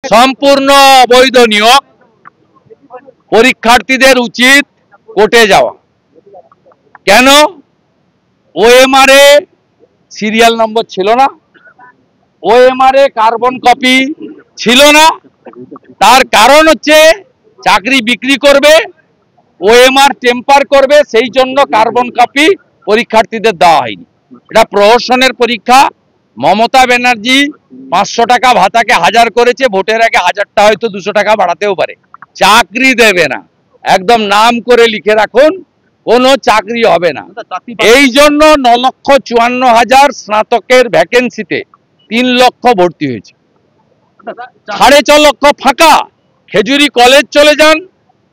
সম্পূর্ণ অবৈধ নিয়োগ। পরীক্ষার্থীদের উচিত কোর্টে যাওয়া। কেন? ওএমআর এ সিরিয়াল নম্বর ছিল না, ওএমআর এ কার্বন কপি ছিল না। তার কারণ হচ্ছে চাকরি বিক্রি করবে, ওএমআর টেম্পার করবে, সেই জন্য কার্বন কপি পরীক্ষার্থীদের দেওয়া হয়নি। এটা প্রহসনের পরীক্ষা। মমতা ব্যানার্জি 500 টাকা ভাতাকে 1000 করেছে, ভোটের আগে 1000টা হয়তো 200 টাকা বাড়াতেও পারে। চাকরি দেবে না, একদম নাম করে লিখে রাখুন, কোনো চাকরি হবে না। এই জন্য 9,54,000 স্নাতকের ভ্যাকেন্সিতে 3 লক্ষ ভর্তি হয়েছে, 6.5 লক্ষ ফাঁকা। খেজুরি কলেজ চলে যান,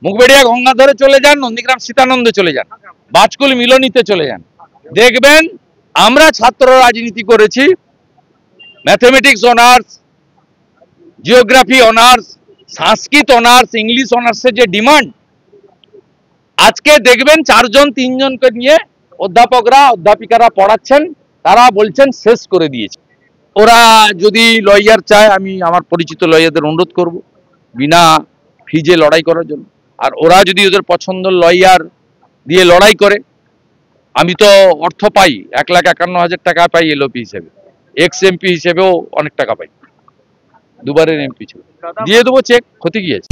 মুখবেড়িয়া গঙ্গাধরে চলে যান, নন্দীগ্রাম সীতানন্দে চলে যান, বাজকুল মিলনীতে চলে যান, দেখবেন আমরা ছাত্র রাজনীতি করেছি। ম্যাথমেটিক্স অনার্স, জিওগ্রাফি অনার্স, সংস্কৃত অনার্স, ইংলিশ অনার্সের যে ডিমান্ড, আজকে দেখবেন 4 জন 3 জনকে নিয়ে অধ্যাপকরা অধ্যাপিকারা পড়াচ্ছেন, তারা বলছেন শেষ করে দিয়েছে। ওরা যদি লয়ার চায়, আমি আমার পরিচিত লয়ারদের অনুরোধ করব বিনা ফিজে লড়াই করার জন্য। আর ওরা যদি ওদের পছন্দের লয়ার দিয়ে লড়াই করে, আমি তো অর্থ পাই, 1,51,000 টাকা পাই এলওপি হিসেবে, এক্স এমপি হিসেবেও অনেক টাকা পাই, দুবারের এমপি ছিল, দিয়ে দেবো চেক, ক্ষতি কি আছে।